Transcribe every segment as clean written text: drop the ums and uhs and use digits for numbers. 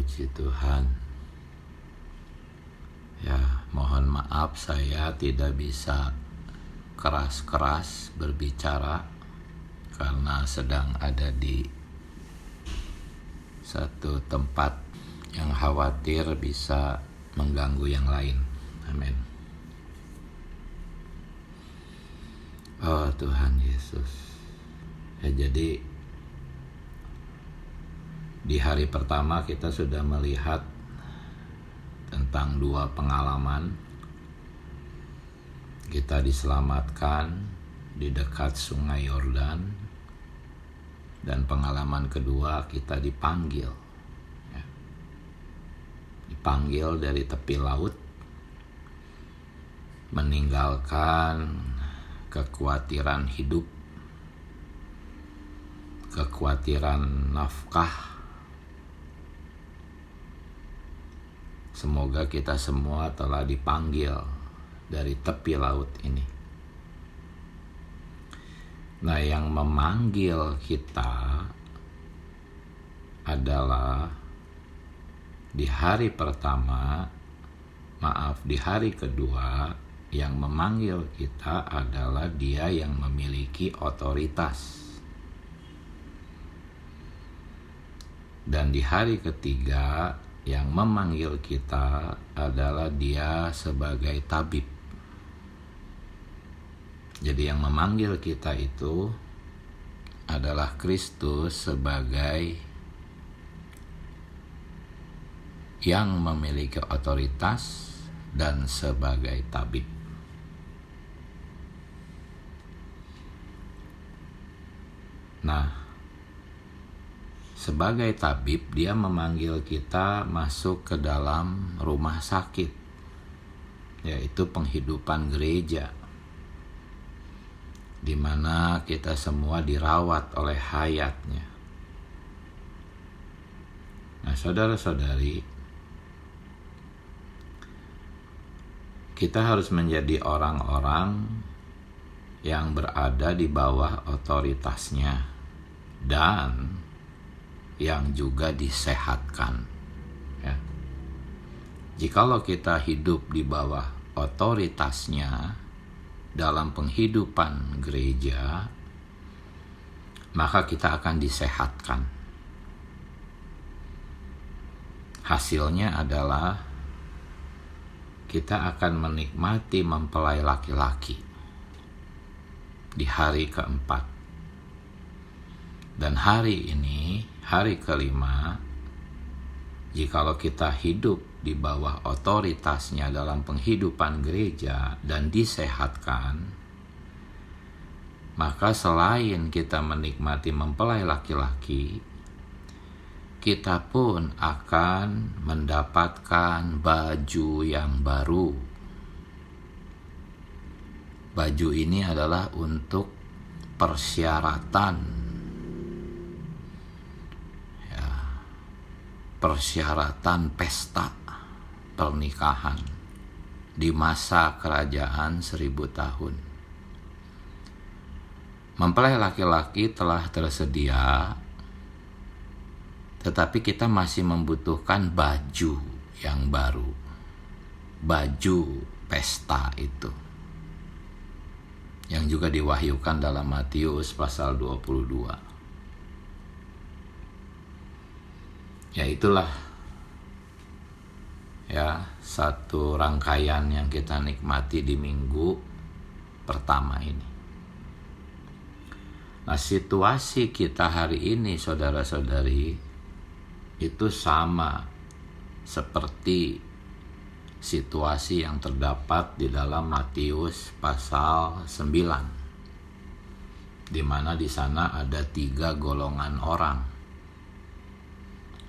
Puji Tuhan. Ya, mohon maaf saya tidak bisa keras-keras berbicara karena sedang ada di satu tempat yang khawatir bisa mengganggu yang lain. Amin. Oh Tuhan Yesus. Ya, jadi di hari pertama kita sudah melihat tentang dua pengalaman. Kita diselamatkan di dekat sungai Yordan, dan pengalaman kedua kita dipanggil, ya. Dipanggil dari tepi laut, meninggalkan kekhawatiran hidup, kekhawatiran nafkah. Semoga kita semua telah dipanggil dari tepi laut ini. Nah, yang memanggil kita adalah di hari pertama, di hari kedua, yang memanggil kita adalah Dia yang memiliki otoritas. Dan di hari ketiga, yang memanggil kita adalah Dia sebagai tabib. Jadi yang memanggil kita itu adalah Kristus sebagai yang memiliki otoritas dan sebagai tabib. Nah, sebagai tabib, Dia memanggil kita masuk ke dalam rumah sakit, yaitu penghidupan gereja, di mana kita semua dirawat oleh hayatnya. Nah, saudara-saudari, kita harus menjadi orang-orang yang berada di bawah otoritasnya dan yang juga disehatkan, ya. Jikalau kita hidup di bawah otoritasnya dalam penghidupan gereja, maka kita akan disehatkan. Hasilnya adalah kita akan menikmati mempelai laki-laki di hari keempat. Dan hari ini, hari kelima, jikalau kita hidup di bawah otoritasnya dalam penghidupan gereja dan disehatkan, maka selain kita menikmati mempelai laki-laki, kita pun akan mendapatkan baju yang baru. Baju ini adalah untuk persyaratan pesta pernikahan di masa kerajaan 1000 tahun. Mempelai laki-laki telah tersedia, tetapi kita masih membutuhkan baju yang baru, baju pesta itu, yang juga diwahyukan dalam Matius pasal 22. Ya, itulah ya satu rangkaian yang kita nikmati di minggu pertama ini. Nah, situasi kita hari ini, saudara-saudari, itu sama seperti situasi yang terdapat di dalam Matius pasal 9, di mana di sana ada 3 golongan orang.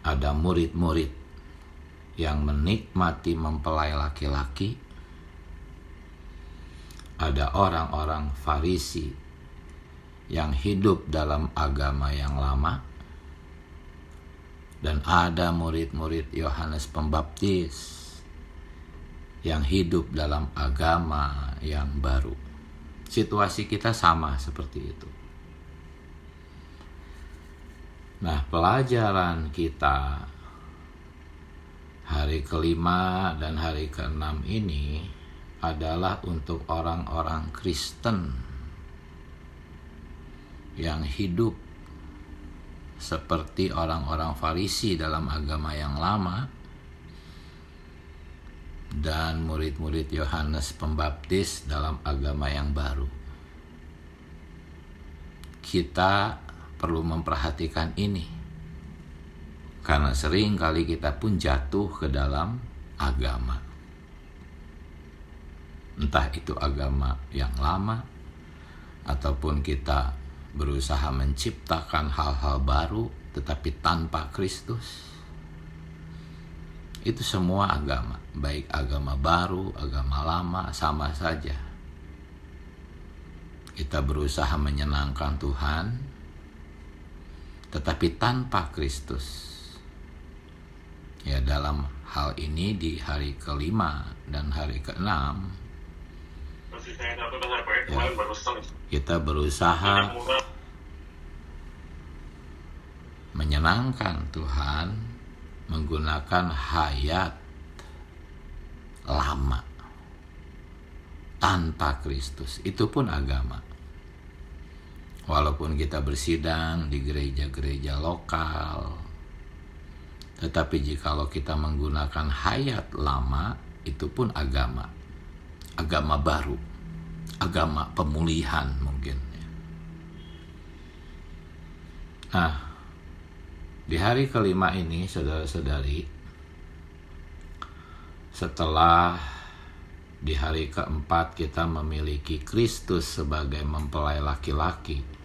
Ada murid-murid yang menikmati mempelai laki-laki, ada orang-orang Farisi yang hidup dalam agama yang lama, dan ada murid-murid Yohanes Pembaptis yang hidup dalam agama yang baru. Situasi kita sama seperti itu. Nah, pelajaran kita Hari kelima dan hari keenam ini adalah untuk orang-orang Kristen yang hidup seperti orang-orang Farisi dalam agama yang lama dan murid-murid Yohanes Pembaptis dalam agama yang baru. Kita perlu memperhatikan ini, karena sering kali kita pun jatuh ke dalam agama. Entah itu agama yang lama, ataupun kita berusaha menciptakan hal-hal baru tetapi tanpa Kristus. Itu semua agama, baik agama baru, agama lama, sama saja. Kita berusaha menyenangkan Tuhan tetapi tanpa Kristus. Ya, dalam hal ini di hari kelima dan hari keenam, ya, kita berusaha menyenangkan Tuhan menggunakan hayat lama tanpa Kristus. Itu pun agama. Walaupun kita bersidang di gereja-gereja lokal, tetapi jikalau kita menggunakan hayat lama, itu pun agama. Agama baru, agama pemulihan mungkin. Nah, di hari kelima ini, saudara-saudari, setelah di hari keempat kita memiliki Kristus sebagai mempelai laki-laki,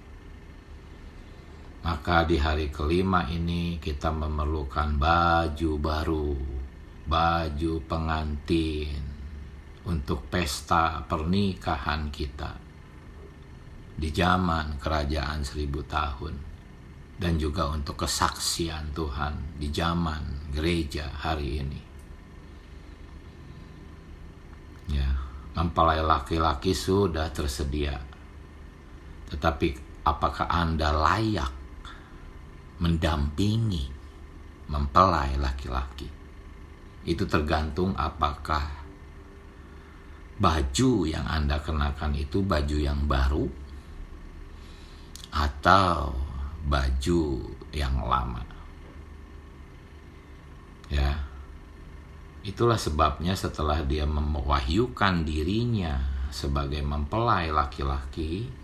maka di hari kelima ini kita memerlukan baju baru, baju pengantin untuk pesta pernikahan kita di zaman kerajaan 1000 tahun, dan juga untuk kesaksian Tuhan di zaman gereja hari ini. Ya, mempelai laki-laki sudah tersedia, tetapi apakah Anda layak mendampingi mempelai laki-laki? Itu tergantung apakah baju yang Anda kenakan itu baju yang baru atau baju yang lama. Ya, itulah sebabnya setelah dia mewahyukan dirinya sebagai mempelai laki-laki,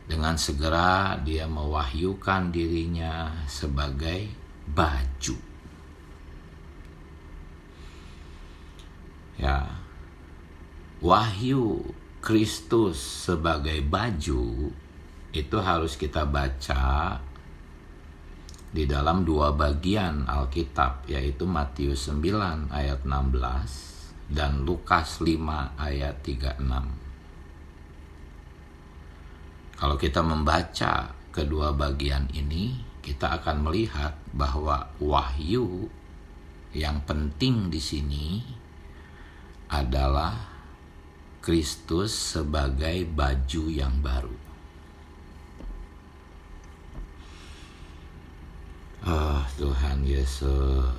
dengan segera dia mewahyukan dirinya sebagai baju. Ya, wahyu Kristus sebagai baju itu harus kita baca di dalam 2 bagian Alkitab, yaitu Matius 9 ayat 16 dan Lukas 5 ayat 36. Kalau kita membaca kedua bagian ini, kita akan melihat bahwa wahyu yang penting di sini adalah Kristus sebagai baju yang baru. Oh, Tuhan Yesus.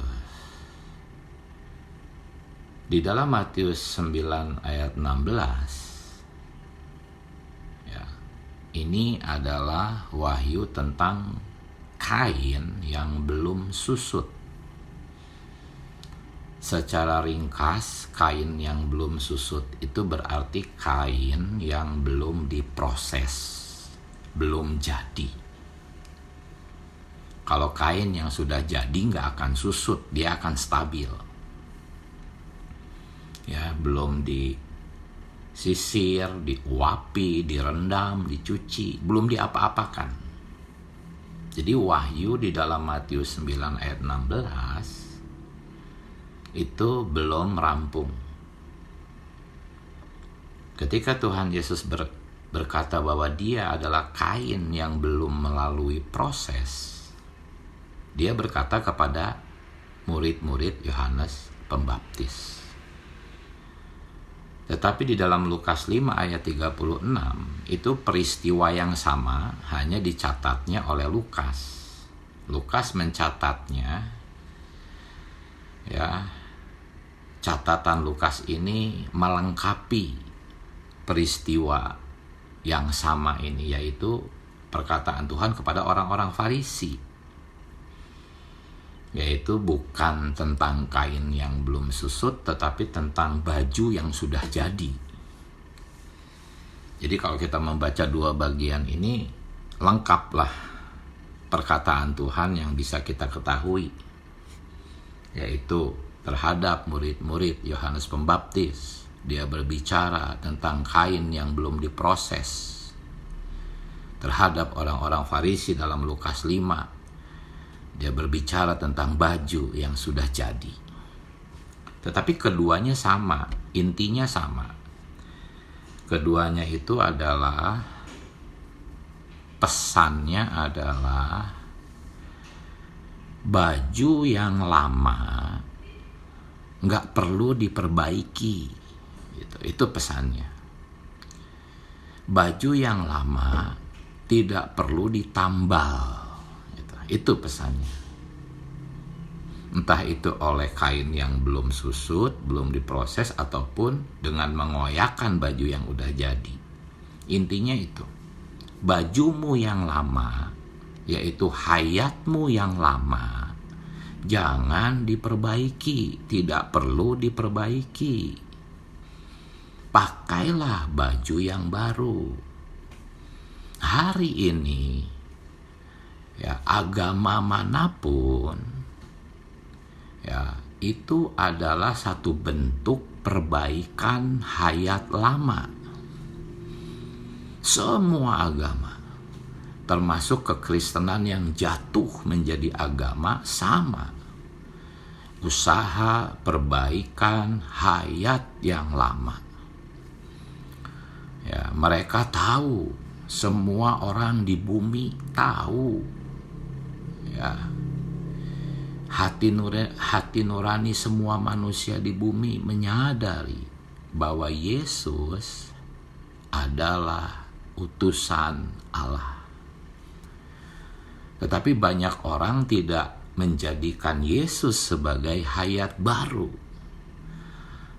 Di dalam Matius 9 ayat 16, ini adalah wahyu tentang kain yang belum susut. Secara ringkas, kain yang belum susut itu berarti kain yang belum diproses, belum jadi. Kalau kain yang sudah jadi nggak akan susut, dia akan stabil. Ya, belum disisir, diuapi, direndam, dicuci, belum diapa-apakan. Jadi wahyu di dalam Matius 9 ayat 16 itu belum rampung. Ketika Tuhan Yesus berkata bahwa dia adalah kain yang belum melalui proses, dia berkata kepada murid-murid Yohanes Pembaptis. Tetapi di dalam Lukas 5 ayat 36, itu peristiwa yang sama, hanya dicatatnya oleh Lukas. Lukas mencatatnya Ya, catatan Lukas ini melengkapi peristiwa yang sama ini, yaitu perkataan Tuhan kepada orang-orang Farisi, yaitu bukan tentang kain yang belum susut, tetapi tentang baju yang sudah jadi. Jadi kalau kita membaca dua bagian ini, lengkaplah perkataan Tuhan yang bisa kita ketahui, yaitu terhadap murid-murid Yohanes Pembaptis. Dia berbicara tentang kain yang belum diproses. Terhadap orang-orang Farisi dalam Lukas 5, dia berbicara tentang baju yang sudah jadi. Tetapi keduanya sama, intinya sama. Keduanya itu adalah, pesannya adalah baju yang lama nggak perlu diperbaiki, itu pesannya. Baju yang lama tidak perlu ditambal, itu pesannya. Entah itu oleh kain yang belum susut, belum diproses, ataupun dengan mengoyakkan baju yang udah jadi. Intinya itu, bajumu yang lama, yaitu hayatmu yang lama, jangan diperbaiki, tidak perlu diperbaiki. Pakailah baju yang baru. Hari ini, ya, agama manapun, ya, itu adalah satu bentuk perbaikan hayat lama. Semua agama, termasuk kekristenan yang jatuh menjadi agama, sama. Usaha perbaikan hayat yang lama. Ya, mereka tahu, semua orang di bumi tahu, ya, hati nurani semua manusia di bumi menyadari bahwa Yesus adalah utusan Allah. Tetapi banyak orang tidak menjadikan Yesus sebagai hayat baru,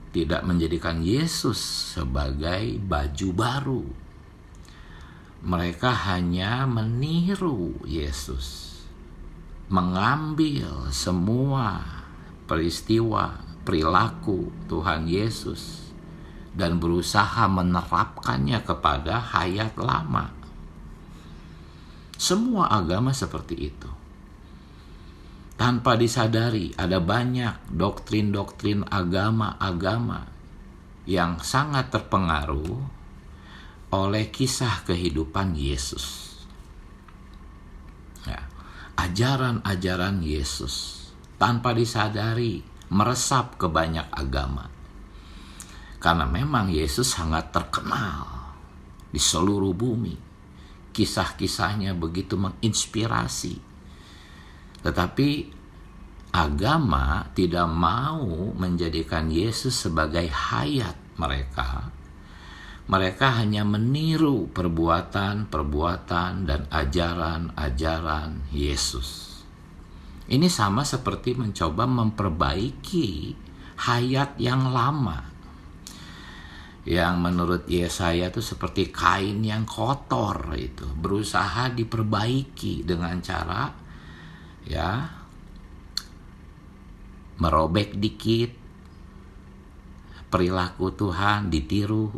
tidak menjadikan Yesus sebagai baju baru. Mereka hanya meniru Yesus, mengambil semua peristiwa, perilaku Tuhan Yesus, dan berusaha menerapkannya kepada hayat lama. Semua agama seperti itu. Tanpa disadari, ada banyak doktrin-doktrin agama-agama yang sangat terpengaruh oleh kisah kehidupan Yesus. Ya, ajaran-ajaran Yesus tanpa disadari meresap ke banyak agama. Karena memang Yesus sangat terkenal di seluruh bumi. Kisah-kisahnya begitu menginspirasi. Tetapi agama tidak mau menjadikan Yesus sebagai hayat mereka. Mereka hanya meniru perbuatan-perbuatan dan ajaran-ajaran Yesus. Ini sama seperti mencoba memperbaiki hayat yang lama, yang menurut Yesaya itu seperti kain yang kotor, itu berusaha diperbaiki dengan cara, ya, merobek dikit perilaku Tuhan, ditiru,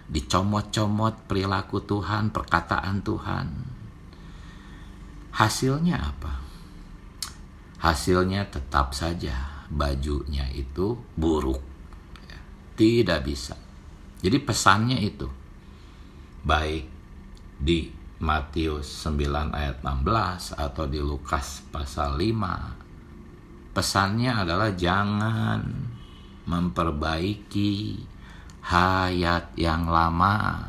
dicomot-comot perilaku Tuhan, perkataan Tuhan. Hasilnya apa? Hasilnya tetap saja bajunya itu buruk, tidak bisa. Jadi pesannya itu, baik di Matius 9 ayat 16 atau di Lukas pasal 5, pesannya adalah jangan memperbaiki hayat yang lama.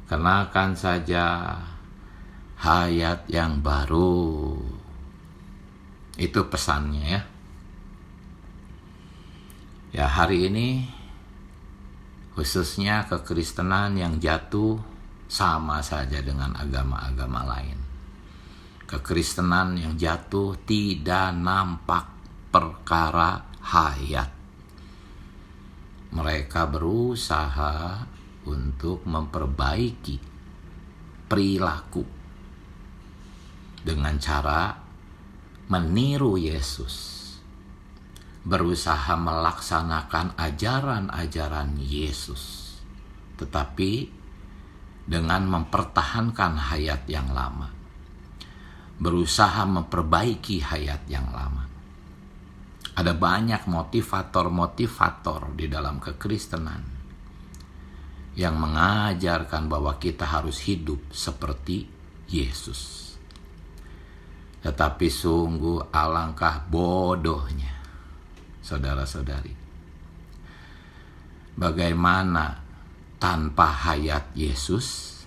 Kenakan saja hayat yang baru. Itu pesannya, ya. Ya, hari ini khususnya kekristenan yang jatuh sama saja dengan agama-agama lain. Kekristenan yang jatuh tidak nampak perkara hayat. Mereka berusaha untuk memperbaiki perilaku dengan cara meniru Yesus, berusaha melaksanakan ajaran-ajaran Yesus, tetapi dengan mempertahankan hayat yang lama, berusaha memperbaiki hayat yang lama. Ada banyak motivator-motivator di dalam kekristenan yang mengajarkan bahwa kita harus hidup seperti Yesus. Tetapi sungguh alangkah bodohnya, saudara-saudari. Bagaimana tanpa hayat Yesus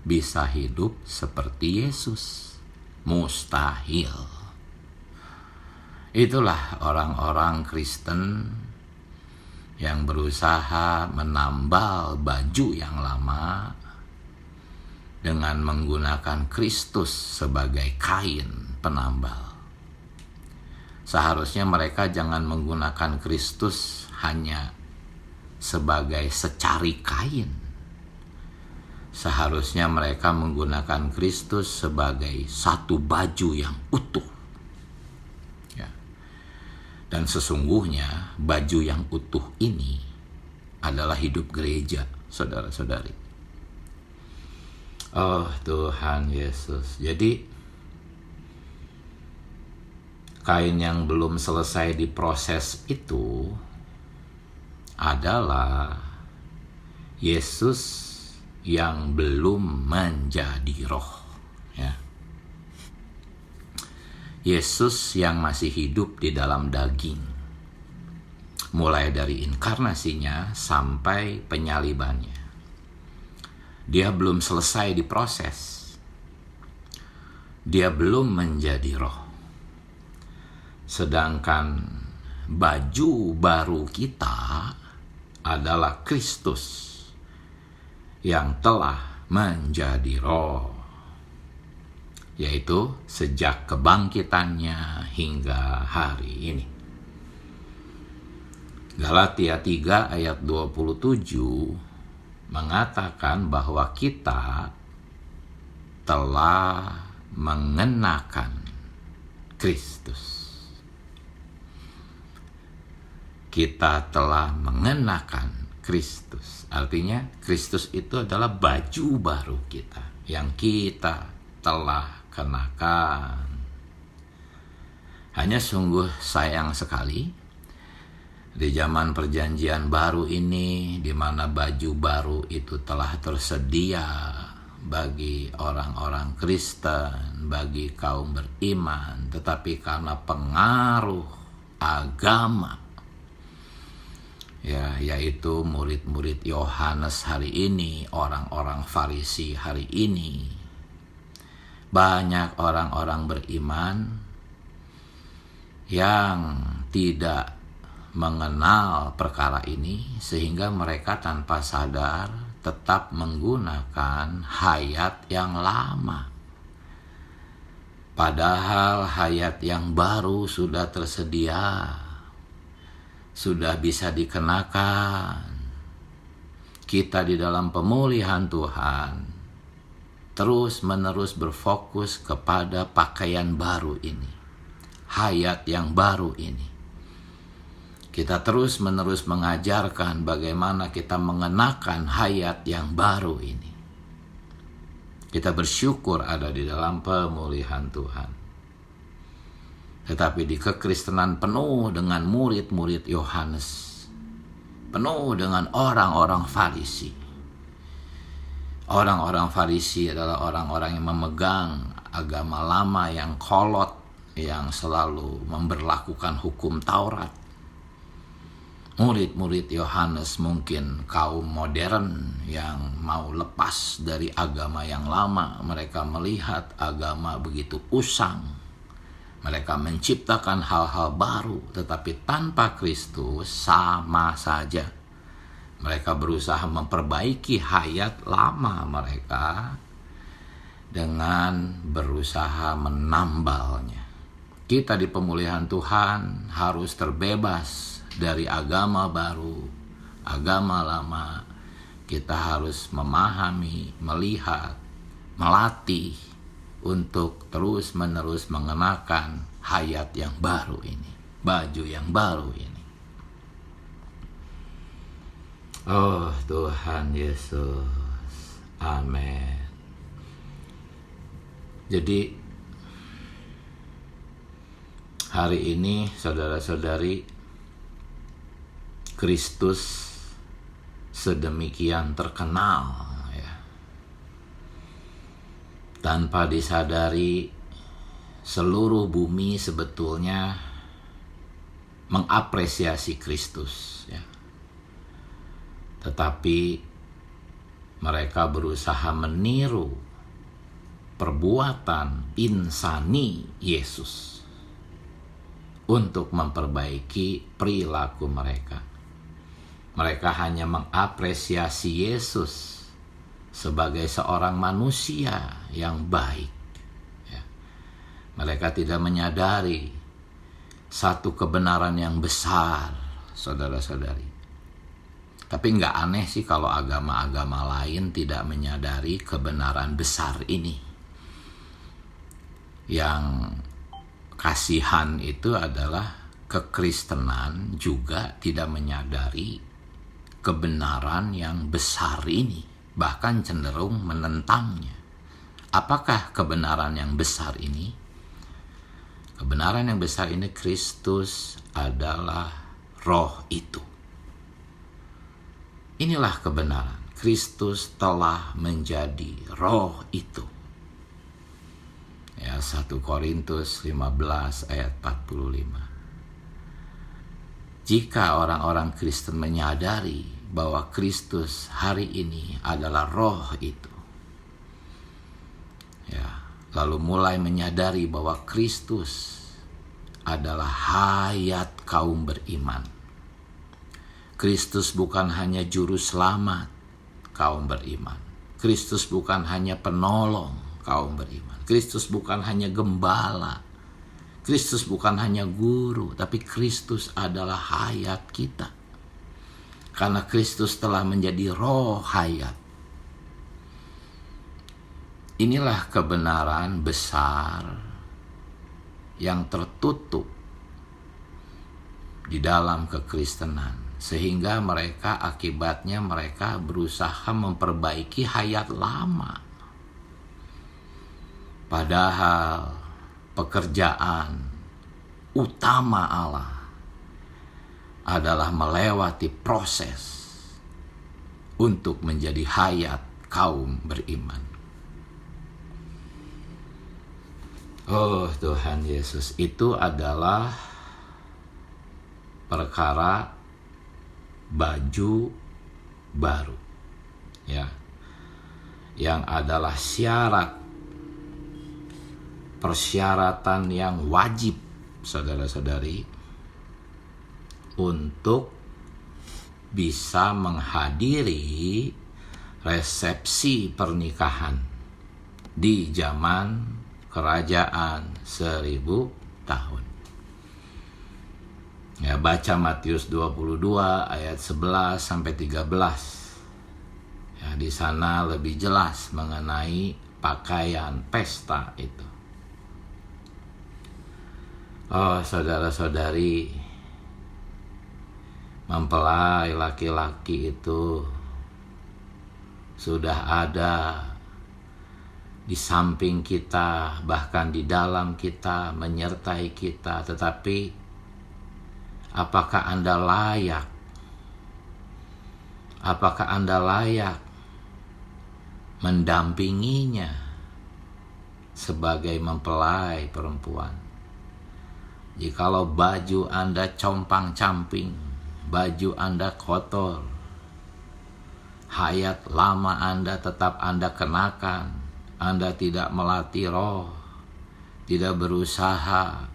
bisa hidup seperti Yesus? Mustahil. Itulah orang-orang Kristen yang berusaha menambal baju yang lama dengan menggunakan Kristus sebagai kain penambal. Seharusnya mereka jangan menggunakan Kristus hanya sebagai secari kain. Seharusnya mereka menggunakan Kristus sebagai satu baju yang utuh. Dan sesungguhnya baju yang utuh ini adalah hidup gereja, saudara-saudari. Oh Tuhan Yesus. Jadi kain yang belum selesai diproses itu adalah Yesus yang belum menjadi roh. Ya. Yesus yang masih hidup di dalam daging, mulai dari inkarnasinya sampai penyalibannya. Dia belum selesai diproses. Dia belum menjadi roh. Sedangkan baju baru kita adalah Kristus yang telah menjadi roh, yaitu sejak kebangkitannya hingga hari ini. Galatia 3 ayat 27 mengatakan bahwa kita telah mengenakan Kristus. Kita telah mengenakan Kristus. Artinya Kristus itu adalah baju baru kita yang kita telah kenakan. Hanya sungguh sayang sekali di zaman perjanjian baru ini, di mana baju baru itu telah tersedia bagi orang-orang Kristen, bagi kaum beriman, tetapi karena pengaruh agama, yaitu murid-murid Yohanes hari ini, orang-orang Farisi hari ini, banyak orang-orang beriman yang tidak mengenal perkara ini, sehingga mereka tanpa sadar tetap menggunakan hayat yang lama. Padahal hayat yang baru sudah tersedia, sudah bisa dikenakan. Kita di dalam pemulihan Tuhan terus-menerus berfokus kepada pakaian baru ini, hayat yang baru ini. Kita terus-menerus mengajarkan bagaimana kita mengenakan hayat yang baru ini. Kita bersyukur ada di dalam pemulihan Tuhan. Tetapi di kekristenan penuh dengan murid-murid Yohanes, penuh dengan orang-orang Farisi. Orang-orang Farisi adalah orang-orang yang memegang agama lama yang kolot, yang selalu memberlakukan hukum Taurat. Murid-murid Yohanes mungkin kaum modern yang mau lepas dari agama yang lama. Mereka melihat agama begitu usang. Mereka menciptakan hal-hal baru, tetapi tanpa Kristus sama saja. Mereka berusaha memperbaiki hayat lama mereka dengan berusaha menambalnya. Kita di pemulihan Tuhan harus terbebas dari agama baru, agama lama. Kita harus memahami, melihat, melatih untuk terus-menerus mengenakan hayat yang baru ini, baju yang baru ini. Oh Tuhan Yesus, amin. Jadi hari ini saudara-saudari, Kristus sedemikian terkenal ya. Tanpa disadari seluruh bumi sebetulnya mengapresiasi Kristus ya. Tetapi mereka berusaha meniru perbuatan insani Yesus untuk memperbaiki perilaku mereka. Mereka hanya mengapresiasi Yesus sebagai seorang manusia yang baik. Ya. Mereka tidak menyadari satu kebenaran yang besar, saudara-saudari. Tapi nggak aneh sih kalau agama-agama lain tidak menyadari kebenaran besar ini. Yang kasihan itu adalah kekristenan juga tidak menyadari kebenaran yang besar ini, bahkan cenderung menentangnya. Apakah kebenaran yang besar ini? Kebenaran yang besar ini, Kristus adalah roh itu. Inilah kebenaran. Kristus telah menjadi roh itu. Ya, 1 Korintus 15 ayat 45. Jika orang-orang Kristen menyadari bahwa Kristus hari ini adalah roh itu, ya, lalu mulai menyadari bahwa Kristus adalah hayat kaum beriman. Kristus bukan hanya juru selamat kaum beriman. Kristus bukan hanya penolong kaum beriman. Kristus bukan hanya gembala. Kristus bukan hanya guru, tapi Kristus adalah hayat kita. Karena Kristus telah menjadi roh hayat. Inilah kebenaran besar yang tertutup di dalam kekristenan. Sehingga akibatnya mereka berusaha memperbaiki hayat lama. Padahal pekerjaan utama Allah adalah melewati proses untuk menjadi hayat kaum beriman. Oh Tuhan Yesus, itu adalah perkara baju baru ya, yang adalah persyaratan yang wajib, saudara-saudari, untuk bisa menghadiri resepsi pernikahan di zaman kerajaan 1000 tahun. Ya, baca Matius 22 ayat 11 sampai 13. Ya, di sana lebih jelas mengenai pakaian pesta itu. Oh, saudara-saudari, mempelai laki-laki itu sudah ada di samping kita, bahkan di dalam kita, menyertai kita, tetapi apakah Anda layak? Apakah Anda layak mendampinginya sebagai mempelai perempuan? Jikalau baju Anda compang-camping, baju Anda kotor, hayat lama Anda tetap Anda kenakan, Anda tidak melatih roh, tidak berusaha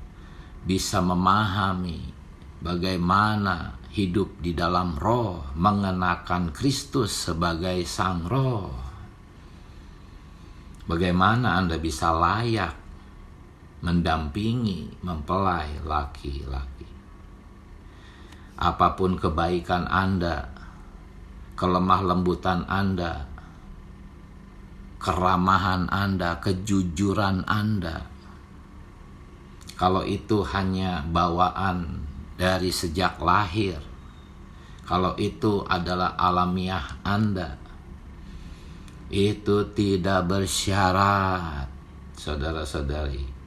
bisa memahami bagaimana hidup di dalam roh, mengenakan Kristus sebagai sang roh. Bagaimana Anda bisa layak mendampingi mempelai laki-laki. Apapun kebaikan Anda, kelemah lembutan Anda, keramahan Anda, kejujuran Anda, kalau itu hanya bawaan dari sejak lahir, kalau itu adalah alamiah Anda, itu tidak bersyarat, saudara-saudari,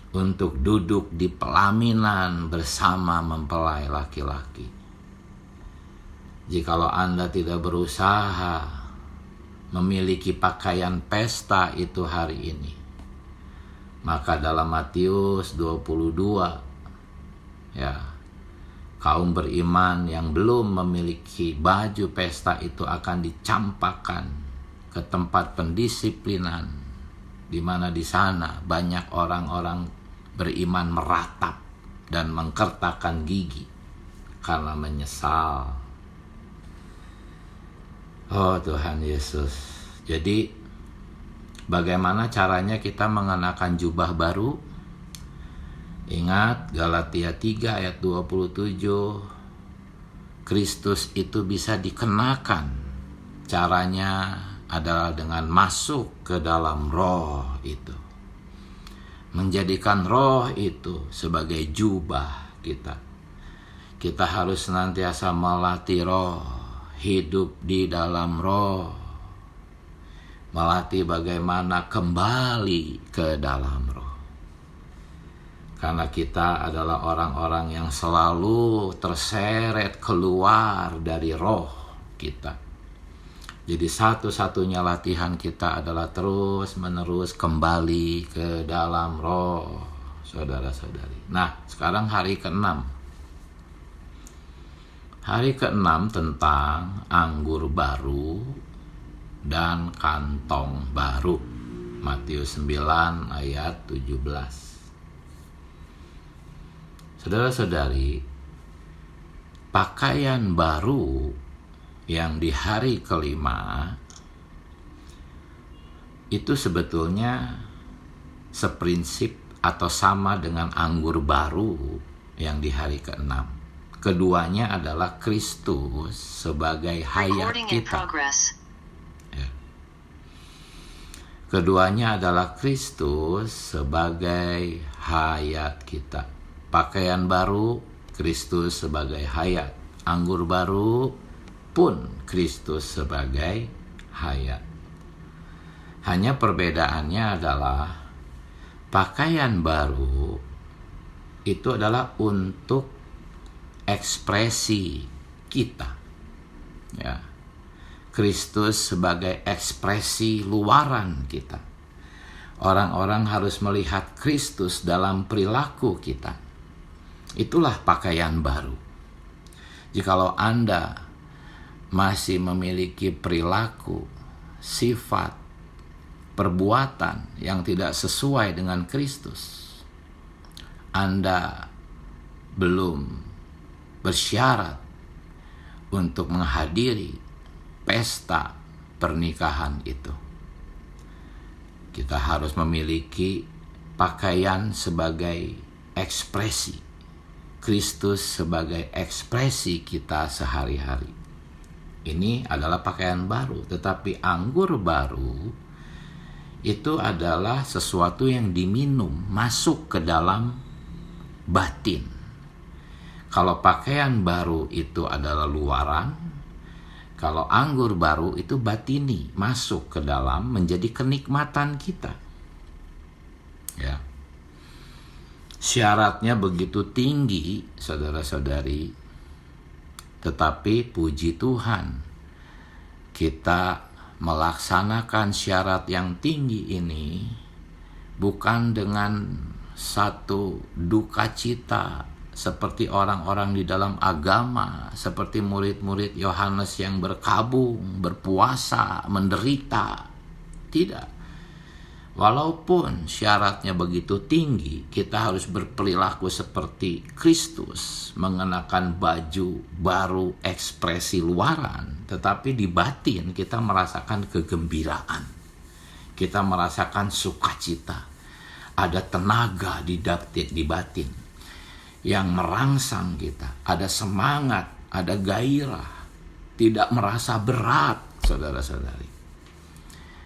untuk duduk di pelaminan bersama mempelai laki-laki. Jikalau Anda tidak berusaha memiliki pakaian pesta itu hari ini, maka dalam Matius 22, kaum beriman yang belum memiliki baju pesta itu akan dicampakkan ke tempat pendisiplinan, di mana di sana banyak orang-orang beriman meratap dan mengkertakkan gigi karena menyesal. Oh Tuhan Yesus. Jadi bagaimana caranya kita mengenakan jubah baru? Ingat Galatia 3 ayat 27, Kristus itu bisa dikenakan. Caranya adalah dengan masuk ke dalam roh itu. Menjadikan roh itu sebagai jubah kita. Kita harus senantiasa melatih roh, hidup di dalam roh. Melatih bagaimana kembali ke dalam roh. Karena kita adalah orang-orang yang selalu terseret keluar dari roh kita. Jadi satu-satunya latihan kita adalah terus-menerus kembali ke dalam roh, saudara-saudari. Nah, sekarang hari ke-6. Hari ke-6 tentang anggur baru dan kantong baru. Matius 9 ayat 17. Saudara-saudari, pakaian baru yang di hari ke-5 itu sebetulnya seprinsip atau sama dengan anggur baru yang di hari ke-6. Keduanya adalah Kristus sebagai hayat kita. Keduanya adalah Kristus sebagai hayat kita. Pakaian baru, Kristus sebagai hayat. Anggur baru pun Kristus sebagai hayat. Hanya perbedaannya adalah pakaian baru itu adalah untuk ekspresi kita. Kristus sebagai ekspresi luaran kita. Orang-orang harus melihat Kristus dalam perilaku kita. Itulah pakaian baru. Jikalau Anda masih memiliki perilaku, sifat, perbuatan yang tidak sesuai dengan Kristus, Anda belum bersyarat untuk menghadiri pesta pernikahan itu. Kita harus memiliki pakaian sebagai ekspresi, Kristus sebagai ekspresi kita sehari-hari. Ini adalah pakaian baru, tetapi anggur baru itu adalah sesuatu yang diminum, masuk ke dalam batin. Kalau pakaian baru itu adalah luaran, kalau anggur baru itu batini, masuk ke dalam, menjadi kenikmatan kita. Syaratnya begitu tinggi, saudara-saudari. Tetapi puji Tuhan, kita melaksanakan syarat yang tinggi ini bukan dengan satu duka cita seperti orang-orang di dalam agama, seperti murid-murid Yohanes yang berkabung, berpuasa, menderita. Tidak. Walaupun syaratnya begitu tinggi, kita harus berperilaku seperti Kristus, mengenakan baju baru ekspresi luaran, tetapi di batin kita merasakan kegembiraan. Kita merasakan sukacita. ada tenaga di batin yang merangsang kita, ada semangat, ada gairah, tidak merasa berat, saudara-saudari.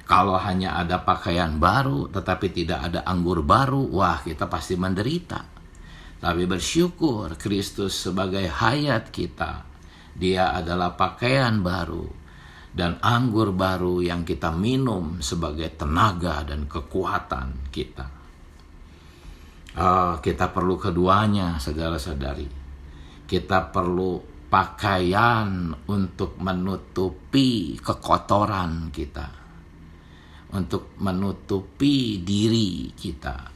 Kalau hanya ada pakaian baru tetapi tidak ada anggur baru, wah kita pasti menderita. Tapi bersyukur Kristus sebagai hayat kita, Dia adalah pakaian baru dan anggur baru yang kita minum sebagai tenaga dan kekuatan kita. Kita perlu keduanya, saudara-saudari. Kita perlu pakaian untuk menutupi kekotoran kita, untuk menutupi diri kita,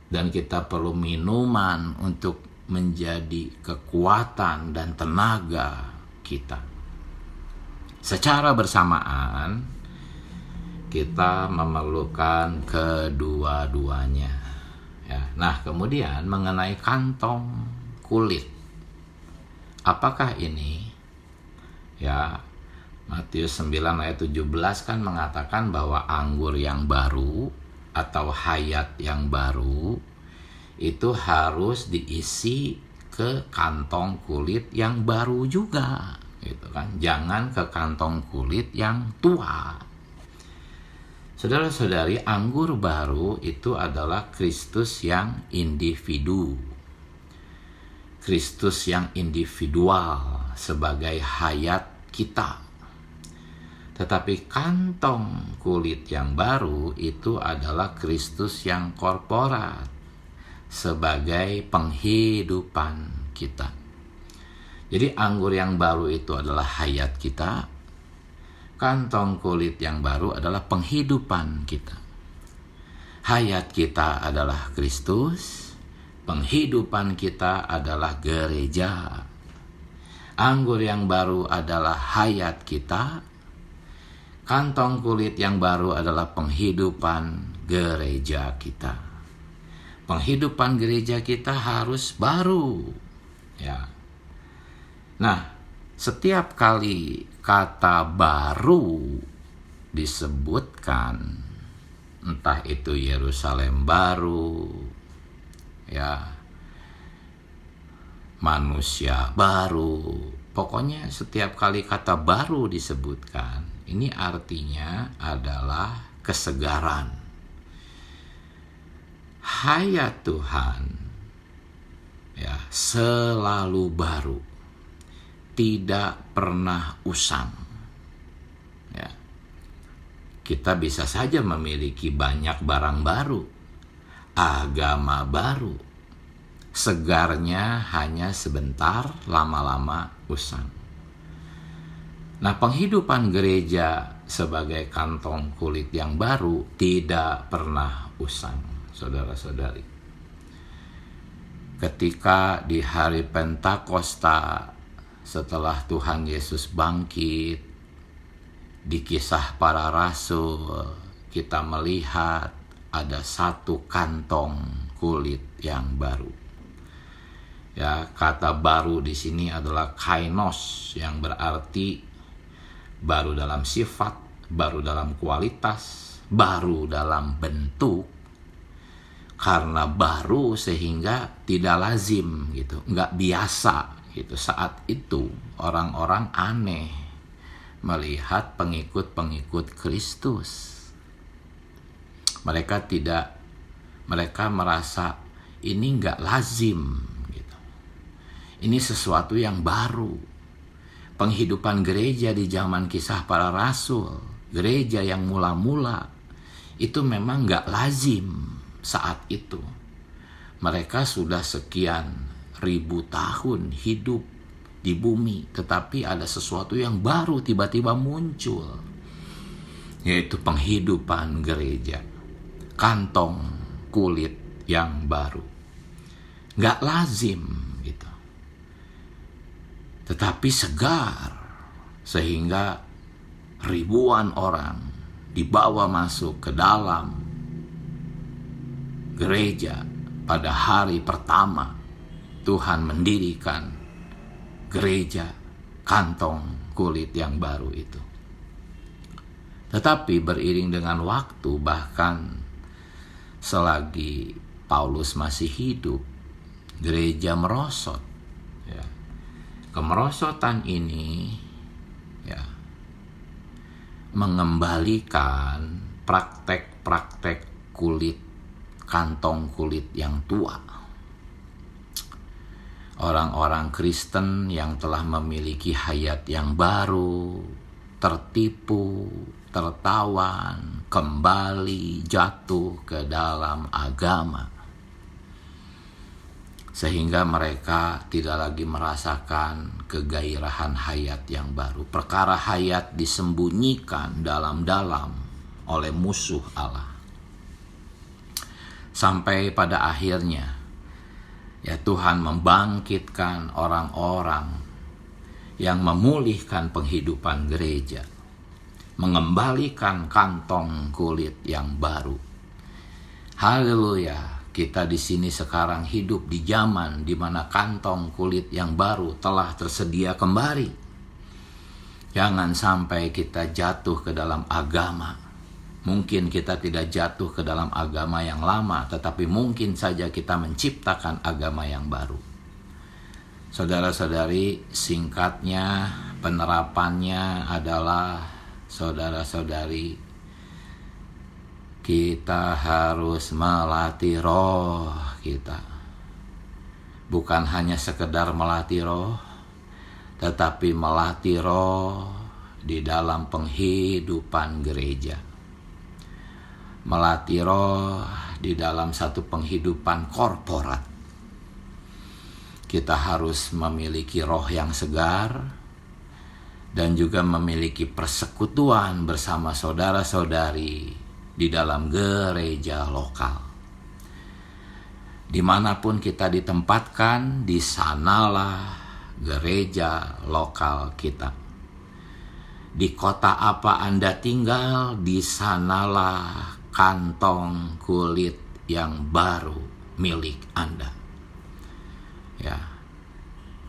dan kita perlu minuman untuk menjadi kekuatan dan tenaga kita. Secara bersamaan kita memerlukan kedua-duanya. Ya, nah kemudian mengenai kantong kulit, apakah ini? Ya, Matius 9 ayat 17 kan mengatakan bahwa anggur yang baru atau hayat yang baru itu harus diisi ke kantong kulit yang baru juga, gitu kan? Jangan ke kantong kulit yang tua. Saudara-saudari, anggur baru itu adalah Kristus yang individu. Kristus yang individual sebagai hayat kita. Tetapi kantong kulit yang baru itu adalah Kristus yang korporat sebagai penghidupan kita. Jadi anggur yang baru itu adalah hayat kita. Kantong kulit yang baru adalah penghidupan kita. Hayat kita adalah Kristus, penghidupan kita adalah gereja. Anggur yang baru adalah hayat kita, kantong kulit yang baru adalah penghidupan gereja kita. Penghidupan gereja kita harus baru. Ya. Nah, setiap kali kata baru disebutkan, entah itu Yerusalem baru, ya, manusia baru, pokoknya setiap kali kata baru disebutkan, ini artinya adalah kesegaran. Hayat Tuhan ya selalu baru, tidak pernah usang. Ya. Kita bisa saja memiliki banyak barang baru, agama baru, segarnya hanya sebentar, lama-lama usang. Nah, penghidupan gereja sebagai kantong kulit yang baru tidak pernah usang, saudara-saudari. Ketika di hari Pentakosta, setelah Tuhan Yesus bangkit, di Kisah Para Rasul kita melihat ada satu kantong kulit yang baru. Ya, kata baru di sini adalah kainos, yang berarti baru dalam sifat, baru dalam kualitas, baru dalam bentuk. Karena baru sehingga tidak lazim gitu, nggak biasa. Gitu. Saat itu orang-orang aneh melihat pengikut-pengikut Kristus. Mereka merasa ini nggak lazim gitu. Ini sesuatu yang baru. Penghidupan gereja di zaman Kisah Para Rasul, gereja yang mula-mula, itu memang nggak lazim saat itu. Mereka sudah sekian ribu tahun hidup di bumi, tetapi ada sesuatu yang baru tiba-tiba muncul, yaitu penghidupan gereja, kantong kulit yang baru. Gak lazim gitu, tetapi segar, sehingga ribuan orang dibawa masuk ke dalam gereja pada hari pertama Tuhan mendirikan gereja kantong kulit yang baru itu. Tetapi beriring dengan waktu, bahkan selagi Paulus masih hidup, gereja merosot. Ya. Kemerosotan ini ya mengembalikan praktek-praktek kantong kulit yang tua. Orang-orang Kristen yang telah memiliki hayat yang baru, tertipu, tertawan, kembali jatuh ke dalam agama. Sehingga mereka tidak lagi merasakan kegairahan hayat yang baru. Perkara hayat disembunyikan dalam-dalam oleh musuh Allah. Sampai pada akhirnya, ya Tuhan membangkitkan orang-orang yang memulihkan penghidupan gereja, mengembalikan kantong kulit yang baru. Haleluya. Kita di sini sekarang hidup di zaman di mana kantong kulit yang baru telah tersedia kembali. Jangan sampai kita jatuh ke dalam agama. Mungkin kita tidak jatuh ke dalam agama yang lama, tetapi mungkin saja kita menciptakan agama yang baru. Saudara-saudari, singkatnya penerapannya adalah, saudara-saudari, kita harus melatih roh kita. Bukan hanya sekedar melatih roh, tetapi melatih roh di dalam penghidupan gereja. Melatih roh di dalam satu penghidupan korporat. Kita harus memiliki roh yang segar dan juga memiliki persekutuan bersama saudara-saudari di dalam gereja lokal. Dimanapun kita ditempatkan, di sanalah gereja lokal kita. Di kota apa Anda tinggal, di sanalah kantong kulit yang baru milik Anda. Ya.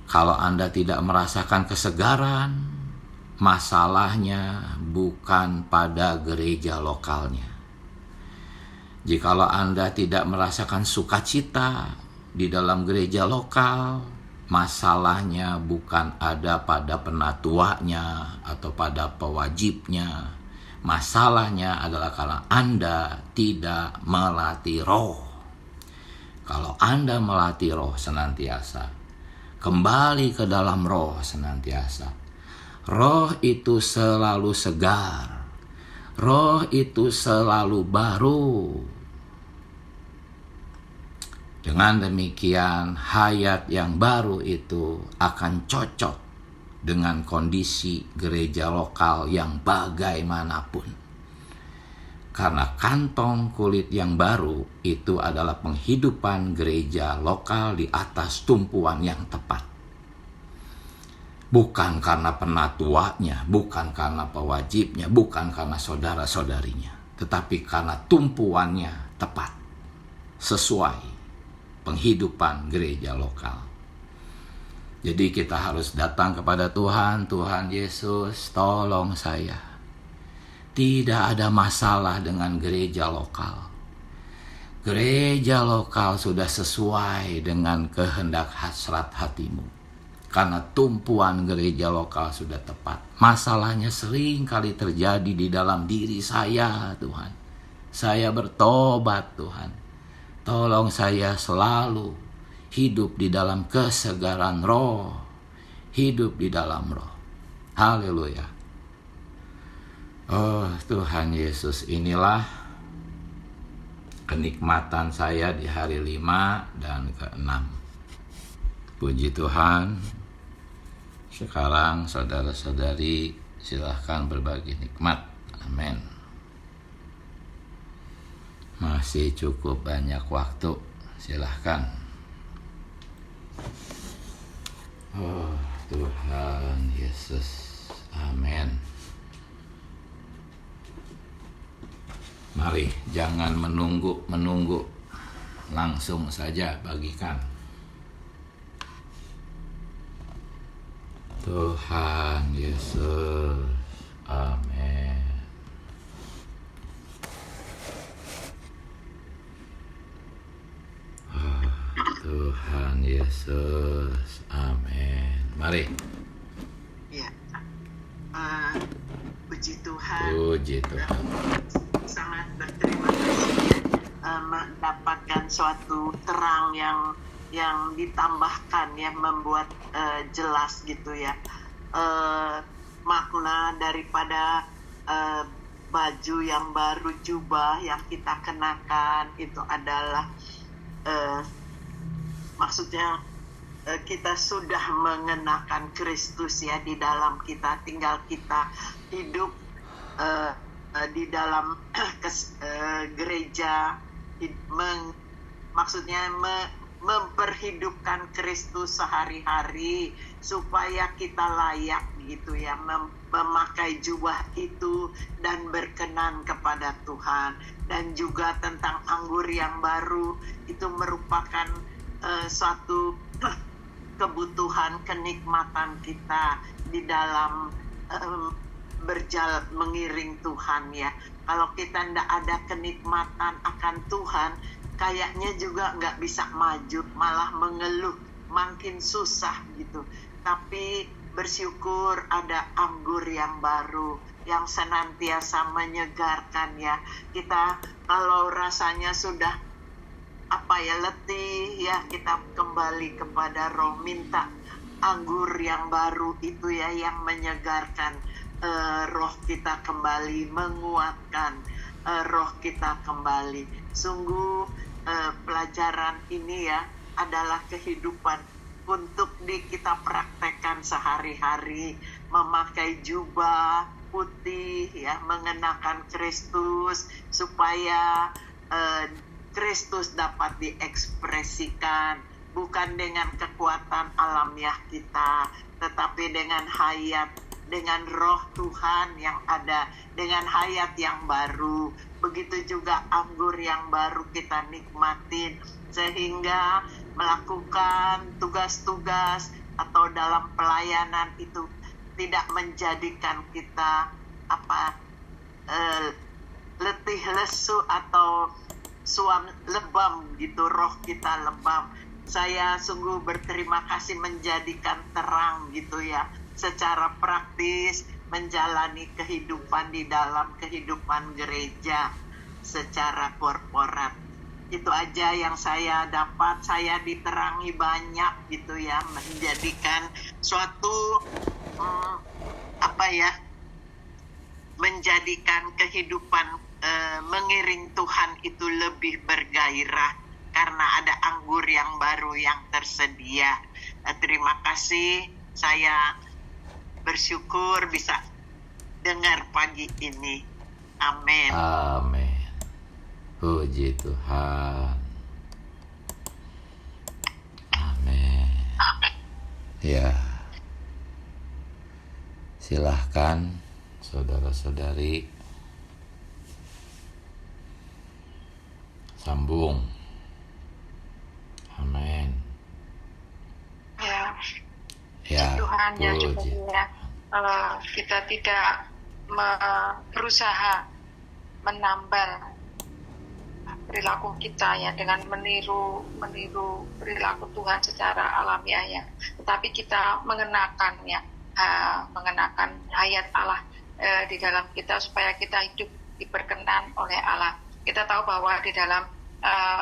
Kalau Anda tidak merasakan kesegaran, masalahnya bukan pada gereja lokalnya. Jikalau Anda tidak merasakan sukacita di dalam gereja lokal, masalahnya bukan ada pada penatuanya atau pada pewajibnya. Masalahnya adalah karena Anda tidak melatih roh. Kalau Anda melatih roh senantiasa, kembali ke dalam roh senantiasa, roh itu selalu segar, roh itu selalu baru. Dengan demikian, hayat yang baru itu akan cocok dengan kondisi gereja lokal yang bagaimanapun. Karena kantong kulit yang baru itu adalah penghidupan gereja lokal di atas tumpuan yang tepat. Bukan karena penatuanya, bukan karena pewajibnya, bukan karena saudara-saudarinya, tetapi karena tumpuannya tepat, sesuai penghidupan gereja lokal. Jadi kita harus datang kepada Tuhan. Tuhan Yesus, tolong saya. Tidak ada masalah dengan gereja lokal. Gereja lokal sudah sesuai dengan kehendak hasrat hatimu. Karena tumpuan gereja lokal sudah tepat. Masalahnya sering kali terjadi di dalam diri saya, Tuhan. Saya bertobat, Tuhan. Tolong saya selalu hidup di dalam kesegaran roh. Hidup di dalam roh. Haleluya. Oh Tuhan Yesus, inilah kenikmatan saya di hari 5 dan ke-6. Puji Tuhan. Sekarang saudara-saudari silahkan berbagi nikmat. Amin. Masih cukup banyak waktu. Silahkan. Oh Tuhan Yesus. Amin. Mari jangan menunggu. Langsung saja bagikan. Tuhan Yesus. Amin. Tuhan Yesus. Amin. Mari. Ya, puji Tuhan. Puji Tuhan. Sangat berterima kasih mendapatkan suatu terang yang ditambahkan ya, membuat jelas gitu ya, makna daripada baju yang baru, jubah yang kita kenakan itu adalah maksudnya kita sudah mengenakan Kristus ya di dalam kita, tinggal kita hidup di dalam gereja, maksudnya memperhidupkan Kristus sehari-hari supaya kita layak gitu ya, memakai jubah itu dan berkenan kepada Tuhan. Dan juga tentang anggur yang baru, itu merupakan suatu kebutuhan, kenikmatan kita di dalam berjalan mengiring Tuhan ya. Kalau kita tidak ada kenikmatan akan Tuhan, kayaknya juga nggak bisa maju, malah mengeluh, makin susah gitu. Tapi bersyukur ada anggur yang baru yang senantiasa menyegarkan ya. Kita kalau rasanya sudah letih ya, kita kembali kepada Roh, minta anggur yang baru itu ya, yang menyegarkan roh kita kembali, menguatkan roh kita kembali. Sungguh pelajaran ini ya adalah kehidupan untuk kita praktekkan sehari-hari, memakai jubah putih ya, mengenakan Kristus supaya Kristus dapat diekspresikan bukan dengan kekuatan alamiah kita, tetapi dengan hayat, dengan roh Tuhan yang ada, dengan hayat yang baru. Begitu juga anggur yang baru kita nikmatin, sehingga melakukan tugas-tugas atau dalam pelayanan itu tidak menjadikan kita letih lesu atau lebam gitu, roh kita lebam. Saya sungguh berterima kasih menjadikan terang gitu ya, secara praktis menjalani kehidupan di dalam kehidupan gereja secara korporat. Itu aja yang saya dapat. Saya diterangi banyak gitu ya, menjadikan suatu menjadikan kehidupan mengiring Tuhan itu lebih bergairah karena ada anggur yang baru yang tersedia. Terima kasih, saya bersyukur bisa dengar pagi ini. Amin. Amin. Puji Tuhan. Amin. Ya. Silahkan saudara-saudari sambung. Amin. Ya, Tuhan ya, sebenarnya kita tidak berusaha menambal perilaku kita ya dengan meniru perilaku Tuhan secara alamiah ya, tetapi kita mengenakan hayat Allah di dalam kita supaya kita hidup diberkenan oleh Allah. Kita tahu bahwa di dalam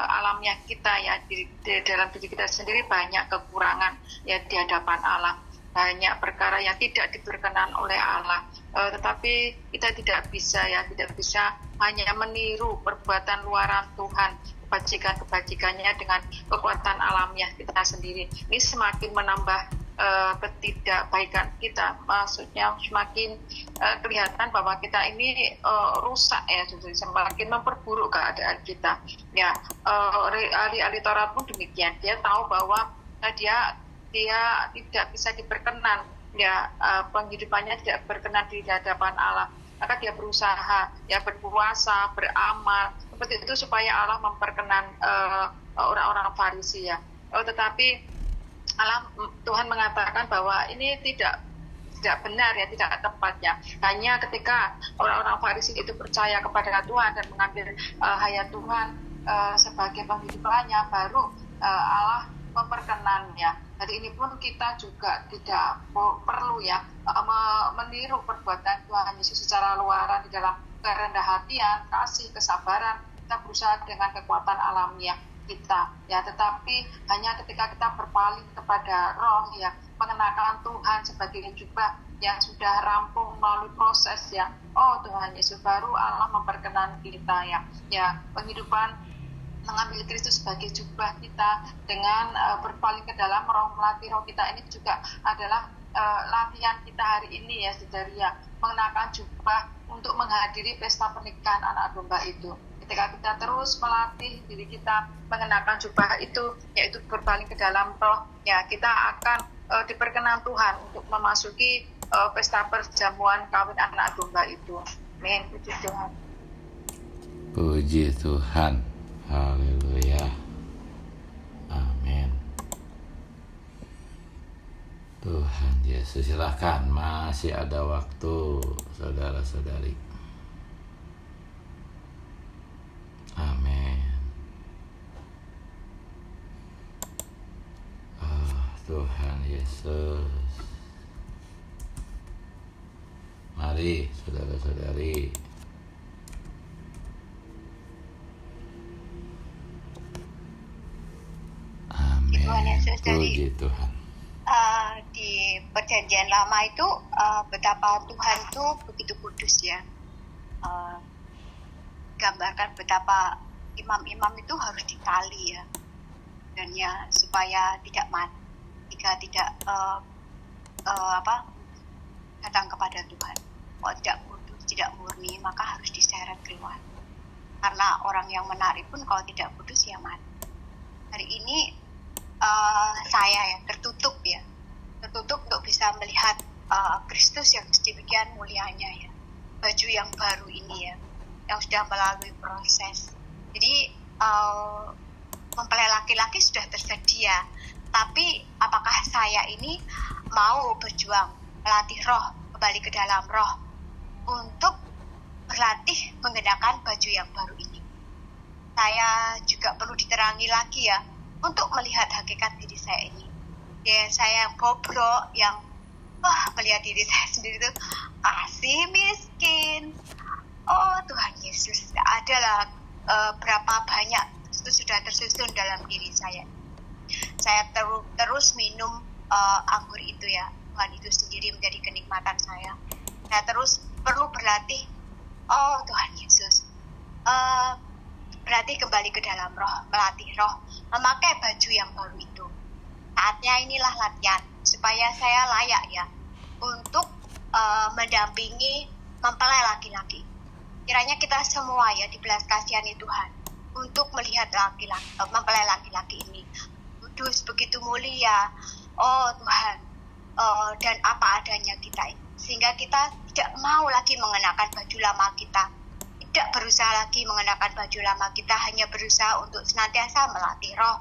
alamiah kita ya, di dalam diri kita sendiri banyak kekurangan ya di hadapan Allah, banyak perkara yang tidak diberkenan oleh Allah, tetapi kita tidak bisa hanya meniru perbuatan luaran Tuhan, kebajikannya dengan kekuatan alamiah kita sendiri. Ini semakin menambah ketidakbaikan kita, maksudnya semakin kelihatan bahwa kita ini rusak ya, semakin memperburuk keadaan kita ya. Ahli Taurat pun demikian, dia tahu bahwa dia tidak bisa diperkenan ya, penghidupannya tidak berkenan di hadapan Allah, maka dia berusaha ya, berpuasa, beramal seperti itu supaya Allah memperkenan orang-orang Farisi ya. Tetapi Tuhan mengatakan bahwa ini tidak benar ya, tidak tepatnya. Hanya ketika orang-orang Farisi itu percaya kepada Tuhan dan mengambil hayat Tuhan sebagai penghidupannya, baru Allah memperkenan ya. Jadi ini pun kita juga tidak perlu ya meniru perbuatan Tuhan Yesus secara luaran di dalam kerendah hatian, kasih, kesabaran. Kita berusaha dengan kekuatan alamiah kita ya, tetapi hanya ketika kita berpaling kepada Roh ya, mengenakan Tuhan sebagai jubah yang sudah rampung melalui proses ya. Oh Tuhan Yesus, baru Allah memperkenan kita ya penghidupan mengambil Kristus sebagai jubah kita dengan berpaling ke dalam Roh, melatih roh kita. Ini juga adalah latihan kita hari ini ya saudari ya, mengenakan jubah untuk menghadiri pesta pernikahan anak domba itu. Ketika kita terus melatih diri kita mengenakan jubah itu, yaitu berpaling ke dalam Roh ya, kita akan diperkenan Tuhan untuk memasuki pesta perjamuan kawin anak domba itu. Amin. Puji Tuhan. Puji Tuhan. Haleluya. Amin. Tuhan Yesus, silakan, masih ada waktu saudara-saudari. Amin. Tuhan Yesus. Mari saudara-saudari. Amin. Tuhan Yesus, Puji Tuhan. Di perjanjian lama itu betapa Tuhan itu begitu kudus ya. Gambarkan betapa imam-imam itu harus ditali ya, dan ya supaya tidak mati, jika tidak datang kepada Tuhan. Kalau tidak kudus, tidak murni, maka harus diseret keluar. Karena orang yang menari pun kalau tidak kudus ya mati. Hari ini saya ya tertutup untuk bisa melihat Kristus yang sedemikian mulianya ya, baju yang baru ini ya, yang sudah melalui proses. Jadi mempelai laki-laki sudah tersedia, tapi apakah saya ini mau berjuang melatih roh, kembali ke dalam roh untuk berlatih mengenakan baju yang baru ini? Saya juga perlu diterangi lagi ya, untuk melihat hakikat diri saya ini. Ya, saya yang bobrok, yang melihat diri saya sendiri itu masih miskin. Oh Tuhan Yesus, adalah berapa banyak itu sudah tersusun dalam diri saya. Saya terus minum anggur itu ya, Tuhan itu sendiri menjadi kenikmatan saya. Saya terus perlu berlatih. Oh Tuhan Yesus, berarti kembali ke dalam roh, melatih roh, memakai baju yang baru itu. Saatnya inilah latihan supaya saya layak ya untuk mendampingi mempelai laki-laki. Kiranya kita semua ya dibelas kasihani Tuhan untuk melihat mempelai laki-laki ini kudus, begitu mulia. Oh Tuhan, dan apa adanya kita ini, sehingga kita tidak mau lagi mengenakan baju lama kita, tidak berusaha lagi mengenakan baju lama kita, hanya berusaha untuk senantiasa melatih roh,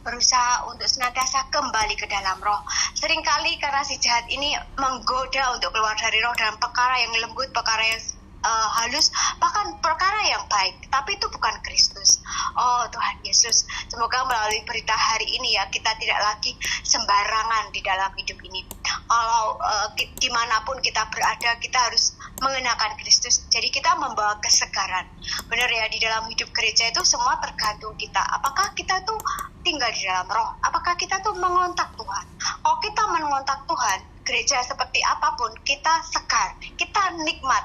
berusaha untuk senantiasa kembali ke dalam roh. Seringkali karena si jahat ini menggoda untuk keluar dari roh dalam perkara yang lembut, perkara yang halus, bahkan perkara yang baik, tapi itu bukan Kristus. Oh Tuhan Yesus, semoga melalui berita hari ini ya, kita tidak lagi sembarangan di dalam hidup ini. Kalau dimanapun kita berada, kita harus mengenakan Kristus. Jadi kita membawa kesegaran. Benar ya, di dalam hidup gereja itu semua tergantung kita. Apakah kita tuh tinggal di dalam roh? Apakah kita tuh mengontak Tuhan? Kalau kita mengontak Tuhan, gereja seperti apapun, kita segar, kita nikmat.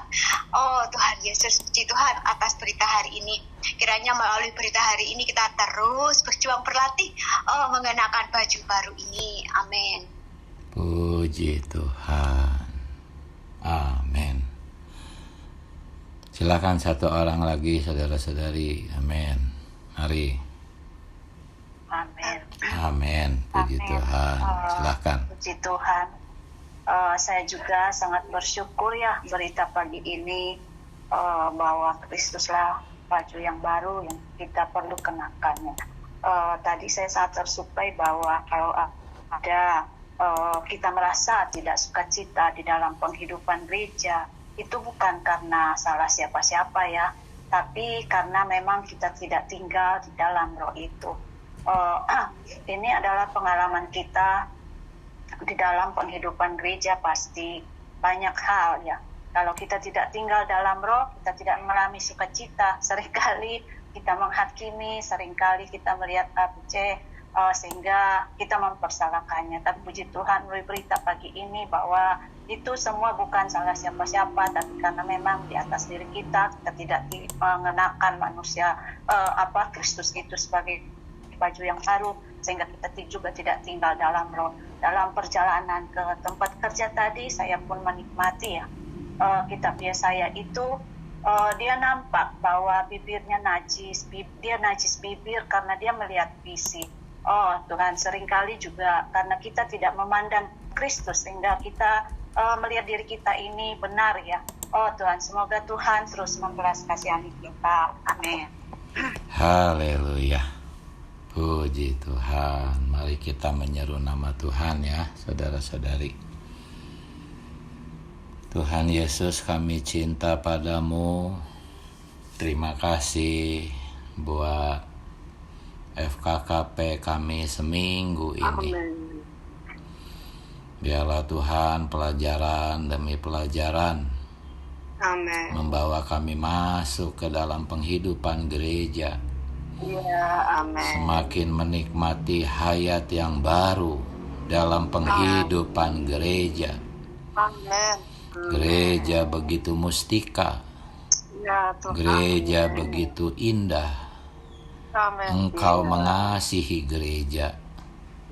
Oh Tuhan Yesus, puji Tuhan atas berita hari ini. Kiranya melalui berita hari ini kita terus berjuang berlatih mengenakan baju baru ini. Amin. Puji Tuhan. Amin. Silakan satu orang lagi saudara-saudari. Amin. Mari. Amin. Amin. Puji Tuhan. Silakan. Puji Tuhan. Saya juga sangat bersyukur ya berita pagi ini bahwa Kristuslah baju yang baru yang kita perlu kenakannya. Tadi saya sangat tersuplai bahwa kalau ada kita merasa tidak sukacita di dalam penghidupan gereja, itu bukan karena salah siapa-siapa ya, tapi karena memang kita tidak tinggal di dalam roh itu. ini adalah pengalaman kita di dalam penghidupan gereja. Pasti banyak hal ya. Kalau kita tidak tinggal dalam roh, kita tidak mengalami sukacita. Seringkali kita menghakimi, seringkali kita melihat ABC, sehingga kita mempersalahkannya. Tapi puji Tuhan, melalui berita pagi ini bahwa itu semua bukan salah siapa-siapa, tapi karena memang di atas diri kita tidak mengenakan manusia Kristus itu sebagai baju yang baru, sehingga kita juga tidak tinggal dalam roh. Dalam perjalanan ke tempat kerja tadi, saya pun menikmati ya, kitab Yesaya itu dia nampak bahwa bibirnya najis, dia najis bibir karena dia melihat visi. Tuhan, seringkali juga karena kita tidak memandang Kristus, sehingga kita melihat diri kita ini benar ya. Tuhan, semoga Tuhan terus membelas kasihani kita. Amin. Haleluya. Puji Tuhan. Mari kita menyeru nama Tuhan ya, saudara-saudari. Tuhan Yesus, kami cinta padamu. Terima kasih buat FKKP kami seminggu ini. Biarlah Tuhan pelajaran demi pelajaran membawa kami masuk ke dalam penghidupan gereja. Semakin menikmati hayat yang baru dalam penghidupan gereja. Gereja begitu mustika. Gereja begitu indah. Engkau mengasihi gereja.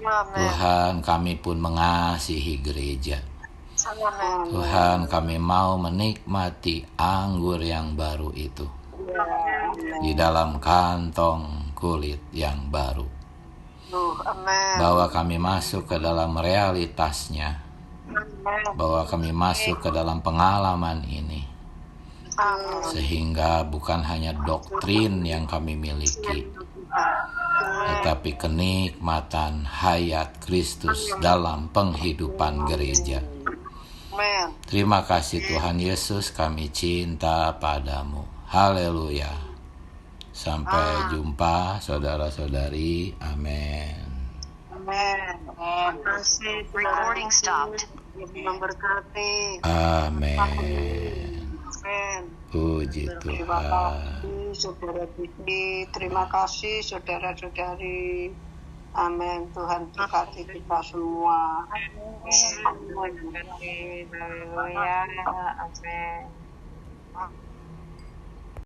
Tuhan, kami pun mengasihi gereja. Tuhan, kami mau menikmati anggur yang baru itu di dalam kantong kulit yang baru. Bahwa kami masuk ke dalam realitasnya. Bahwa kami masuk ke dalam pengalaman ini. Sehingga bukan hanya doktrin yang kami miliki, tetapi kenikmatan hayat Kristus dalam penghidupan gereja. Terima kasih Tuhan Yesus, kami cinta padamu. Haleluya. Sampai jumpa saudara-saudari. Amin. Recording stopped. Memberkati. Amin. Puji Terima Tuhan. kasih saudara Didi, terima kasih saudara-saudari. Amin. Tuhan berkati kita semua. Amin. Haleluya. Amin.